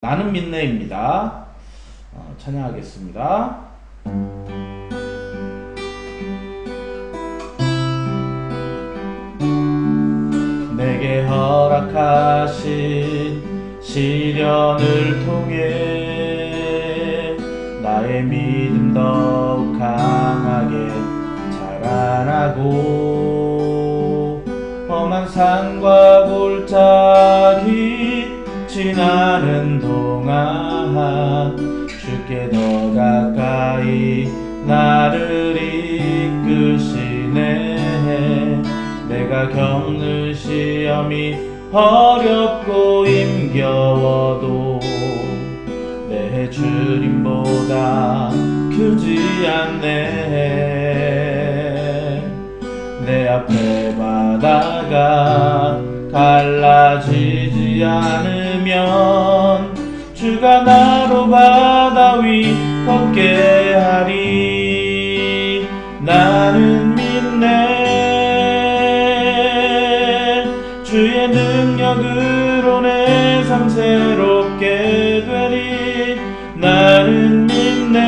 나는 민네입니다. 찬양하겠습니다. 내게 허락하신 시련을 통해 나의 믿음 더욱 강하게 자라나고 험한 산과 골짜기 지나는 동안 주께 더 가까이 나를 이끄시네. 내가 겪는 시험이 어렵고 힘겨워도 내 주님보다 크지 않네. 내 앞에 바다가 갈라지지 않으면 주가 나로 바다 위 걷게 하리. 나는 믿네. 주의 능력으로 내 삶 새롭게 되리. 나는 믿네.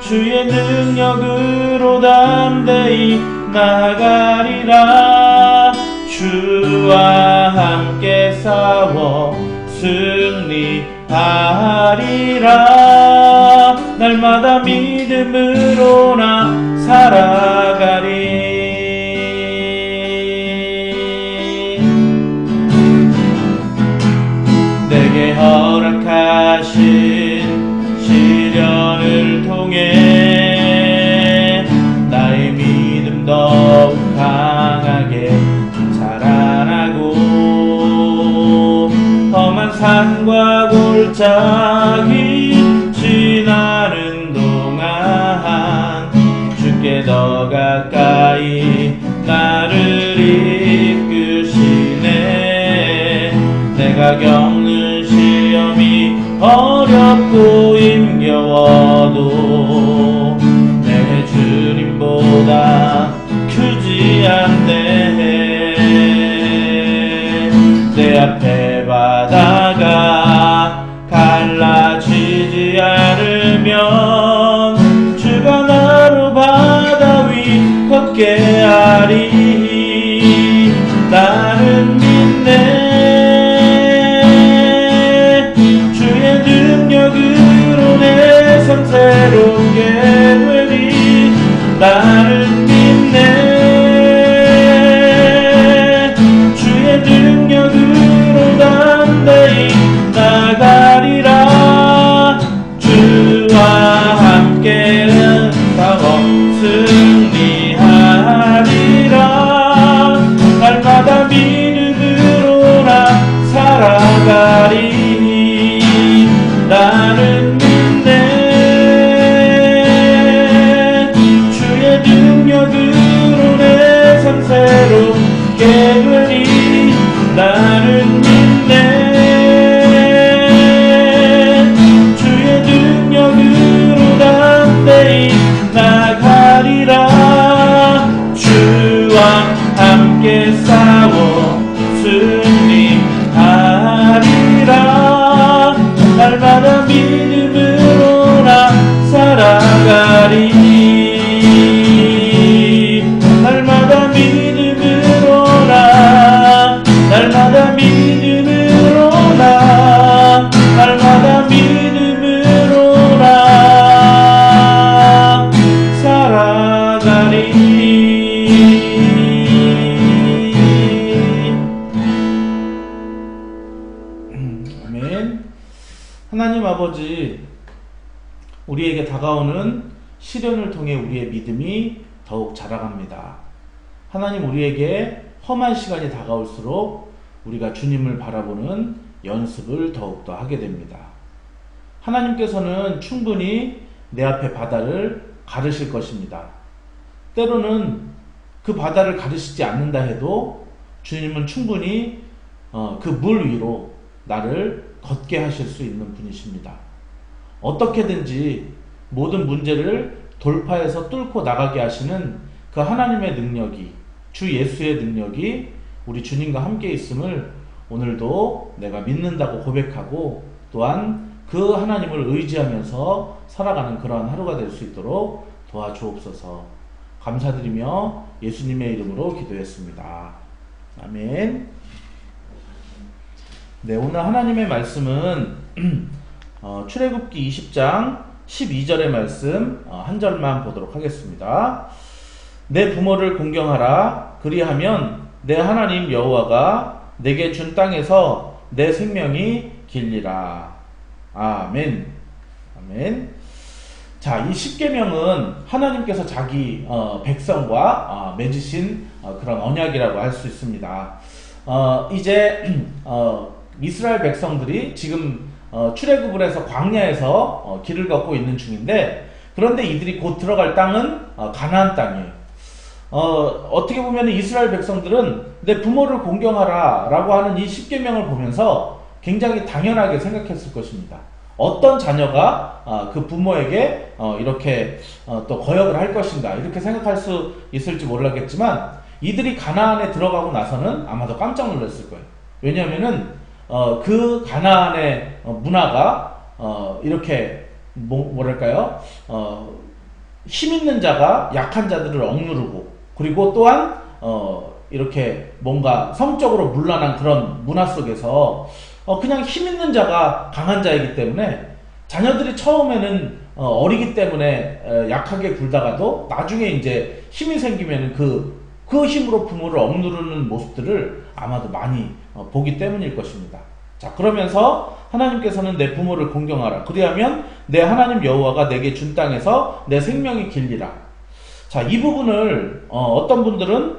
주의 능력으로 담대히 나가리라. 주와 함께 싸워 승리하리라. 날마다 믿음으로 나 살아가리. 내게 허락하신 시련을 통해 나의 믿음 더욱 강하게 자라나고 험한 산과 골짜기 지나는 동안 주께 더 가까이 나를 이끄시네. 내가 겪는 시험이 어렵고 힘겨워도 내 주님보다 크지 않네. 내 앞에 바다가 갈라지지 않으면 주가 나로 바다 위 걷게 하리. 나는 믿네. 주의 능력으로 내 삶 새롭게 되리. 나는 믿네. 주의 능력으로 담대히 나가리라. 주와 함께 싸워 승리하리라. 날마다 믿음으로 나 살아가리. 나는 믿네. 주의 능력으로 내 삶 새롭게 되리. 나는 믿네. 주의 능력으로 담대히 나가리라. 주와 함께 싸워 승리하리라. 날마다 믿음으로 나 살아가리. 날마다 믿음으로 나, 날마다 믿음으로 나, 날마다 믿음으로 나 살아가리. 아멘. 하나님 아버지, 우리에게 다가오는 시련을 통해 우리의 믿음이 더욱 자라갑니다. 하나님, 우리에게 험한 시간이 다가올수록 우리가 주님을 바라보는 연습을 더욱더 하게 됩니다. 하나님께서는 충분히 내 앞에 바다를 가르실 것입니다. 때로는 그 바다를 가르치지 않는다 해도 주님은 충분히 그 물 위로 나를 걷게 하실 수 있는 분이십니다. 어떻게든지 모든 문제를 돌파해서 뚫고 나가게 하시는 그 하나님의 능력이, 주 예수의 능력이 우리 주님과 함께 있음을 오늘도 내가 믿는다고 고백하고 또한 그 하나님을 의지하면서 살아가는 그러한 하루가 될 수 있도록 도와주옵소서. 감사드리며 예수님의 이름으로 기도했습니다. 아멘. 네, 오늘 하나님의 말씀은 출애굽기 20장 12절의 말씀 한 절만 보도록 하겠습니다. 내 부모를 공경하라. 그리하면 내 하나님 여호와가 내게 준 땅에서 내 생명이 길리라. 아멘. 아멘. 자, 이 십계명은 하나님께서 자기 백성과 맺으신 그런 언약이라고 할 수 있습니다. 이제 이스라엘 백성들이 지금 출애굽을 해서 광야에서 길을 걷고 있는 중인데, 그런데 이들이 곧 들어갈 땅은 가나안 땅이에요. 어떻게 보면 이스라엘 백성들은 내 부모를 공경하라 라고 하는 이 십계명을 보면서 굉장히 당연하게 생각했을 것입니다. 어떤 자녀가 그 부모에게 이렇게 또 거역을 할 것인가, 이렇게 생각할 수 있을지 몰랐겠지만 이들이 가나안에 들어가고 나서는 아마도 깜짝 놀랐을 거예요. 왜냐하면은 그 가나안의 문화가 이렇게 뭐랄까요, 힘 있는 자가 약한 자들을 억누르고, 그리고 또한 이렇게 뭔가 성적으로 문란한 그런 문화 속에서 그냥 힘 있는 자가 강한 자이기 때문에 자녀들이 처음에는 어리기 때문에 약하게 굴다가도 나중에 이제 힘이 생기면 그 힘으로 부모를 억누르는 모습들을 아마도 많이 보기 때문일 것입니다. 자, 그러면서 하나님께서는 내 부모를 공경하라. 그리하면 내 하나님 여호와가 내게 준 땅에서 내 생명이 길리라. 자, 이 부분을 어떤 분들은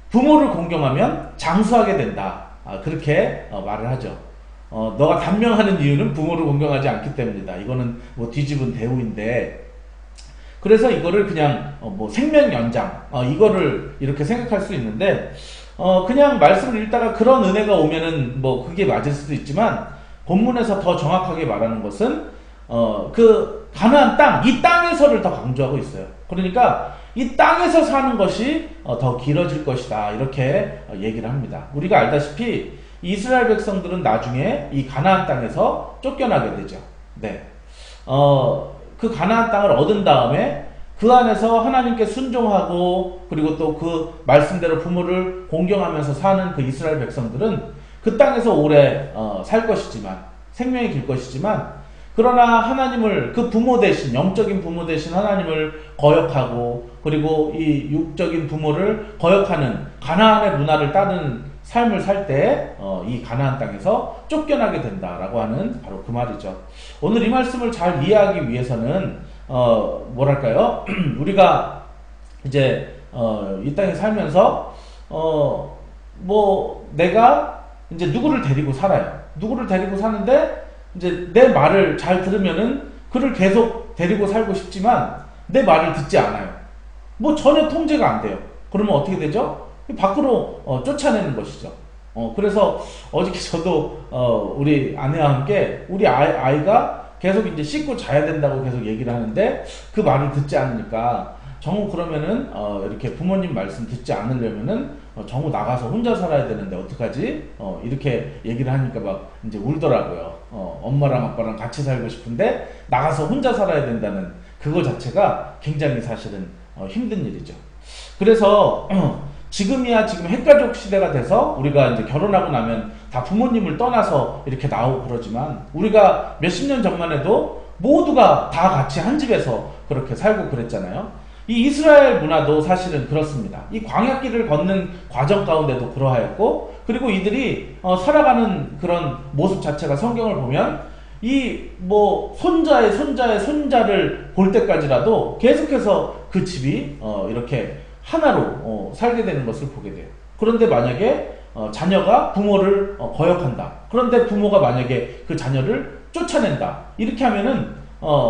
부모를 공경하면 장수하게 된다, 그렇게 말을 하죠. 너가 단명하는 이유는 부모를 공경하지 않기 때문이다. 이거는 뭐 뒤집은 대우인데, 그래서 이거를 그냥 뭐 생명 연장 이거를 이렇게 생각할 수 있는데, 그냥 말씀을 읽다가 그런 은혜가 오면은 뭐 그게 맞을 수도 있지만, 본문에서 더 정확하게 말하는 것은 그 가나안 땅, 이 땅에서를 더 강조하고 있어요. 그러니까 이 땅에서 사는 것이 더 길어질 것이다, 이렇게 얘기를 합니다. 우리가 알다시피 이스라엘 백성들은 나중에 이 가나안 땅에서 쫓겨나게 되죠. 네. 그 가나안 땅을 얻은 다음에 그 안에서 하나님께 순종하고, 그리고 또 그 말씀대로 부모를 공경하면서 사는 그 이스라엘 백성들은 그 땅에서 오래 살 것이지만, 생명이 길 것이지만, 그러나 하나님을, 그 부모 대신, 영적인 부모 대신 하나님을 거역하고, 그리고 이 육적인 부모를 거역하는 가나안의 문화를 따르는 삶을 살 때 이 가나안 땅에서 쫓겨나게 된다라고 하는 바로 그 말이죠. 오늘 이 말씀을 잘 이해하기 위해서는 뭐랄까요, 우리가 이제 이 땅에 살면서 뭐 내가 이제 누구를 데리고 살아요. 누구를 데리고 사는데 이제 내 말을 잘 들으면은 그를 계속 데리고 살고 싶지만 내 말을 듣지 않아요. 뭐 전혀 통제가 안 돼요. 그러면 어떻게 되죠? 밖으로 쫓아내는 것이죠. 그래서 어저께 저도 우리 아내와 함께 우리 아이가 계속 이제 씻고 자야 된다고 계속 얘기를 하는데 그 말을 듣지 않으니까, 정우 그러면은 이렇게 부모님 말씀 듣지 않으려면은 정우 나가서 혼자 살아야 되는데 어떡하지? 이렇게 얘기를 하니까 막 이제 울더라고요. 엄마랑 아빠랑 같이 살고 싶은데 나가서 혼자 살아야 된다는 그거 자체가 굉장히 사실은 힘든 일이죠. 그래서 지금이야 지금 핵가족 시대가 돼서 우리가 이제 결혼하고 나면 다 부모님을 떠나서 이렇게 나오고 그러지만, 우리가 몇십 년 전만 해도 모두가 다 같이 한 집에서 그렇게 살고 그랬잖아요. 이 이스라엘 문화도 사실은 그렇습니다. 이 광야길을 걷는 과정 가운데도 그러하였고, 그리고 이들이 살아가는 그런 모습 자체가 성경을 보면 이 뭐 손자의 손자를 볼 때까지라도 계속해서 그 집이 이렇게 하나로 살게 되는 것을 보게 돼요. 그런데 만약에 자녀가 부모를 거역한다. 그런데 부모가 만약에 그 자녀를 쫓아낸다. 이렇게 하면은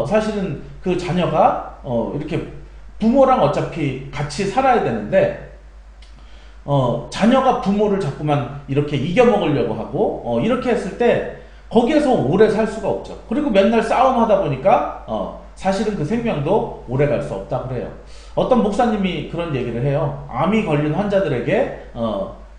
사실은 그 자녀가 이렇게 부모랑 어차피 같이 살아야 되는데 자녀가 부모를 자꾸만 이렇게 이겨먹으려고 하고 이렇게 했을 때 거기에서 오래 살 수가 없죠. 그리고 맨날 싸움하다 보니까 사실은 그 생명도 오래 갈 수 없다 그래요. 어떤 목사님이 그런 얘기를 해요. 암이 걸린 환자들에게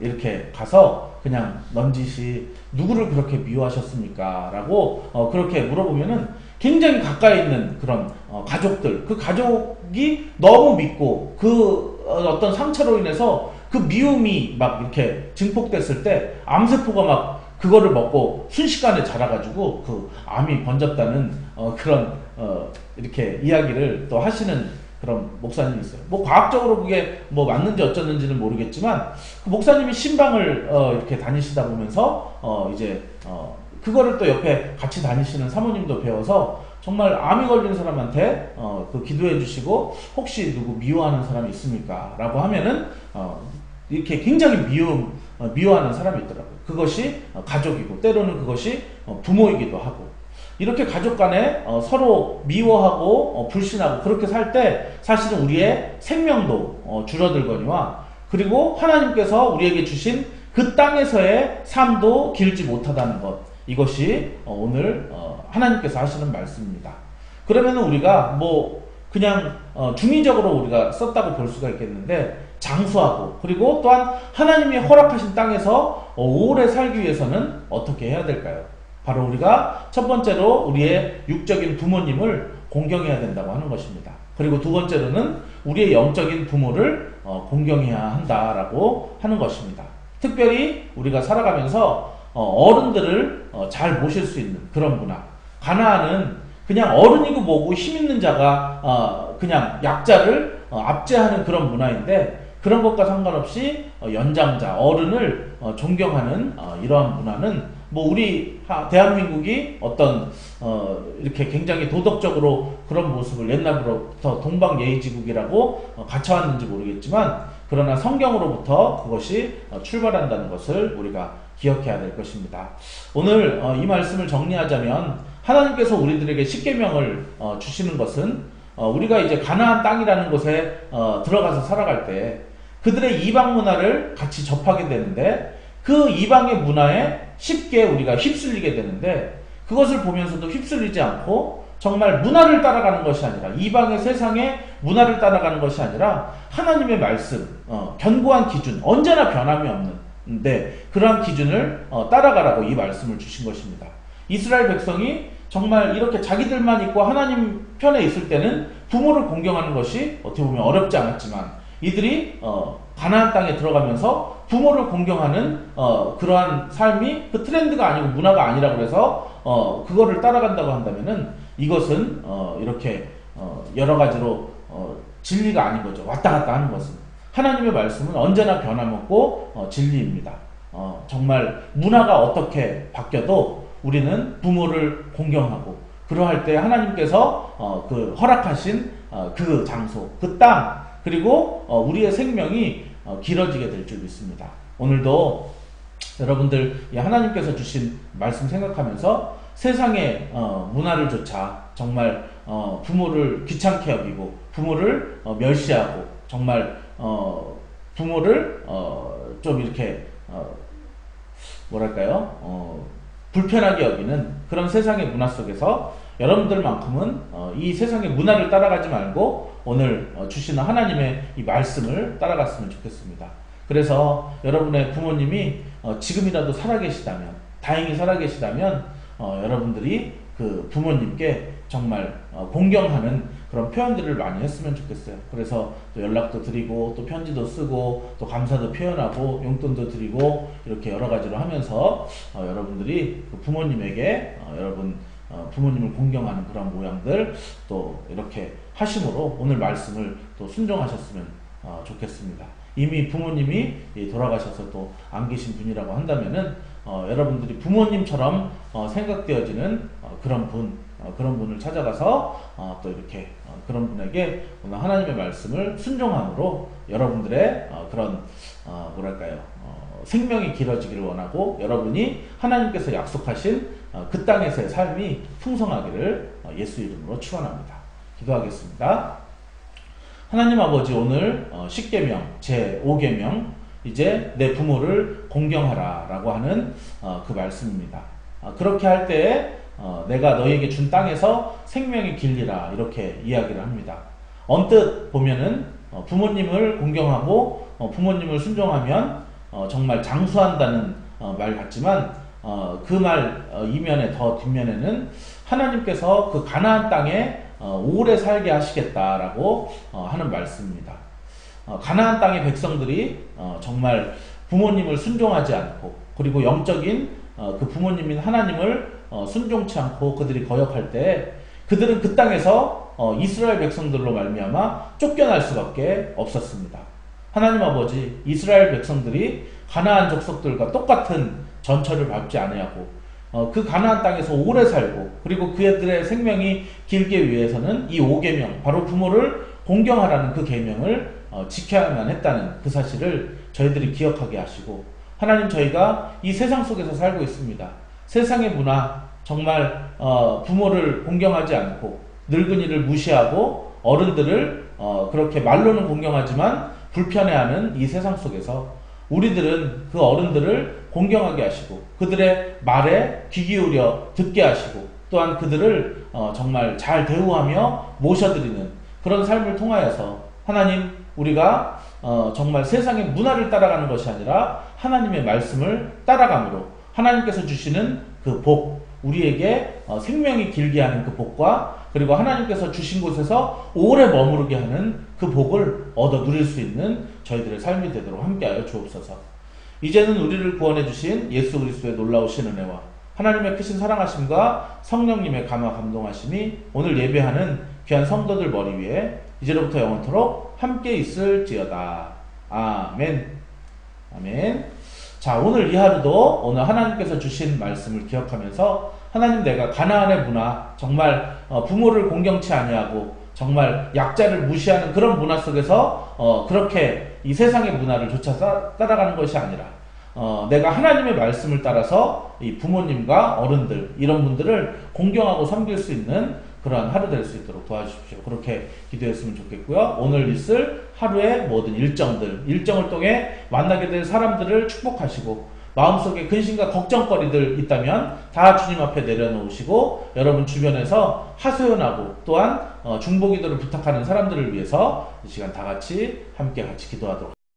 이렇게 가서 그냥 넌지시 누구를 그렇게 미워하셨습니까? 라고 그렇게 물어보면은 굉장히 가까이 있는 그런 가족들, 그 가족이 너무 믿고 그 어떤 상처로 인해서 그 미움이 막 이렇게 증폭됐을 때 암세포가 막 그거를 먹고 순식간에 자라가지고 그 암이 번졌다는 그런 이렇게 이야기를 또 하시는 그런 목사님이 있어요. 뭐 과학적으로 그게 뭐 맞는지 어쩌는지는 모르겠지만 그 목사님이 신방을 이렇게 다니시다 보면서 이제 그거를 또 옆에 같이 다니시는 사모님도 배워서 정말 암이 걸린 사람한테 그 기도해 주시고 혹시 누구 미워하는 사람이 있습니까? 라고 하면은 이렇게 굉장히 미워하는 사람이 있더라고요. 그것이 가족이고 때로는 그것이 부모이기도 하고 이렇게 가족 간에 서로 미워하고 불신하고 그렇게 살 때 사실은 우리의 생명도 줄어들거니와 그리고 하나님께서 우리에게 주신 그 땅에서의 삶도 길지 못하다는 것, 이것이 오늘 하나님께서 하시는 말씀입니다. 그러면 우리가 뭐 그냥 중의적으로 우리가 썼다고 볼 수가 있겠는데 장수하고 그리고 또한 하나님이 허락하신 땅에서 오래 살기 위해서는 어떻게 해야 될까요? 바로 우리가 첫 번째로 우리의 육적인 부모님을 공경해야 된다고 하는 것입니다. 그리고 두 번째로는 우리의 영적인 부모를 공경해야 한다라고 하는 것입니다. 특별히 우리가 살아가면서 어른들을 잘 모실 수 있는 그런 문화. 가나안은 그냥 어른이고 뭐고 힘 있는 자가 그냥 약자를 압제하는 그런 문화인데 그런 것과 상관없이 연장자, 어른을 존경하는 이러한 문화는 뭐 우리 대한민국이 어떤 이렇게 굉장히 도덕적으로 그런 모습을 옛날부터 동방예의지국이라고 갖춰왔는지 모르겠지만 그러나 성경으로부터 그것이 출발한다는 것을 우리가 기억해야 될 것입니다. 오늘 이 말씀을 정리하자면 하나님께서 우리들에게 십계명을 주시는 것은 우리가 이제 가나안 땅이라는 곳에 들어가서 살아갈 때 그들의 이방 문화를 같이 접하게 되는데 그 이방의 문화에 쉽게 우리가 휩쓸리게 되는데 그것을 보면서도 휩쓸리지 않고 정말 문화를 따라가는 것이 아니라 이방의 세상의 문화를 따라가는 것이 아니라 하나님의 말씀, 견고한 기준, 언제나 변함이 없는 그러한 기준을 따라가라고 이 말씀을 주신 것입니다. 이스라엘 백성이 정말 이렇게 자기들만 있고 하나님 편에 있을 때는 부모를 공경하는 것이 어떻게 보면 어렵지 않았지만 이들이 가나안 땅에 들어가면서 부모를 공경하는 그러한 삶이 그 트렌드가 아니고 문화가 아니라고 해서 그거를 따라간다고 한다면은 이것은 이렇게 여러 가지로 진리가 아닌 거죠. 왔다 갔다 하는 것은 하나님의 말씀은 언제나 변함없고 진리입니다. 정말 문화가 어떻게 바뀌어도 우리는 부모를 공경하고 그러할 때 하나님께서 그 허락하신 그 장소, 그 땅 그리고 우리의 생명이 길어지게 될 줄 믿습니다. 오늘도 여러분들 하나님께서 주신 말씀 생각하면서 세상의 문화를 조차 정말 부모를 귀찮게 여기고 부모를 멸시하고 정말 부모를 좀 이렇게 뭐랄까요 불편하게 여기는 그런 세상의 문화 속에서 여러분들만큼은 이 세상의 문화를 따라가지 말고 오늘 주시는 하나님의 이 말씀을 따라갔으면 좋겠습니다. 그래서 여러분의 부모님이 지금이라도 살아계시다면 다행히 살아계시다면 여러분들이 그 부모님께 정말 공경하는 그런 표현들을 많이 했으면 좋겠어요. 그래서 또 연락도 드리고 또 편지도 쓰고 또 감사도 표현하고 용돈도 드리고 이렇게 여러 가지로 하면서 여러분들이 그 부모님에게 여러분 부모님을 공경하는 그런 모양들 또 이렇게 하심으로 오늘 말씀을 또 순종하셨으면 좋겠습니다. 이미 부모님이 돌아가셔서 또 안 계신 분이라고 한다면은 여러분들이 부모님처럼 생각되어지는 그런 분을 찾아가서 또 이렇게 그런 분에게 오늘 하나님의 말씀을 순종함으로 여러분들의 그런 뭐랄까요 생명이 길어지기를 원하고 여러분이 하나님께서 약속하신 그 땅에서의 삶이 풍성하기를 예수 이름으로 축원합니다. 기도하겠습니다. 하나님 아버지 오늘 십계명 제5계명 이제 내 부모를 공경하라 라고 하는 그 말씀입니다. 그렇게 할 때에 내가 너희에게 준 땅에서 생명이 길리라 이렇게 이야기를 합니다. 언뜻 보면은 부모님을 공경하고 부모님을 순종하면 정말 장수한다는 말 같지만 그 말 이면에 더 뒷면에는 하나님께서 그 가나안 땅에 오래 살게 하시겠다라고 하는 말씀입니다. 가나안 땅의 백성들이 정말 부모님을 순종하지 않고 그리고 영적인 그 부모님인 하나님을 순종치 않고 그들이 거역할 때 그들은 그 땅에서 이스라엘 백성들로 말미암아 쫓겨날 수밖에 없었습니다. 하나님 아버지 이스라엘 백성들이 가나안 족속들과 똑같은 전철을 밟지 아니하고 그 가나안 땅에서 오래 살고 그리고 그들의 생명이 길게 위해서는 이 5계명 바로 부모를 공경하라는 그 계명을 지켜야만 했다는 그 사실을 저희들이 기억하게 하시고 하나님 저희가 이 세상 속에서 살고 있습니다. 세상의 문화 정말 부모를 공경하지 않고 늙은이를 무시하고 어른들을 그렇게 말로는 공경하지만 불편해하는 이 세상 속에서 우리들은 그 어른들을 공경하게 하시고 그들의 말에 귀 기울여 듣게 하시고 또한 그들을 정말 잘 대우하며 모셔드리는 그런 삶을 통하여서 하나님 우리가 정말 세상의 문화를 따라가는 것이 아니라 하나님의 말씀을 따라감으로 하나님께서 주시는 그 복 우리에게 생명이 길게 하는 그 복과 그리고 하나님께서 주신 곳에서 오래 머무르게 하는 그 복을 얻어 누릴 수 있는 저희들의 삶이 되도록 함께하여 주옵소서. 이제는 우리를 구원해 주신 예수 그리스도의 놀라우신 은혜와 하나님의 크신 사랑하심과 성령님의 감화 감동하심이 오늘 예배하는 귀한 성도들 머리 위에 이제로부터 영원토록 함께 있을지어다. 아멘. 아멘. 자, 오늘 이 하루도 오늘 하나님께서 주신 말씀을 기억하면서 하나님 내가 가나안의 문화 정말 부모를 공경치 아니하고 정말 약자를 무시하는 그런 문화 속에서 그렇게 이 세상의 문화를 조차 따라가는 것이 아니라 내가 하나님의 말씀을 따라서 이 부모님과 어른들 이런 분들을 공경하고 섬길 수 있는 그러한 하루 될 수 있도록 도와주십시오. 그렇게 기도했으면 좋겠고요. 오늘 있을 하루의 모든 일정을 통해 만나게 될 사람들을 축복하시고 마음속에 근심과 걱정거리들 있다면 다 주님 앞에 내려놓으시고 여러분 주변에서 하소연하고 또한 중보기도를 부탁하는 사람들을 위해서 이 시간 다 같이 함께 기도하도록 하겠습니다.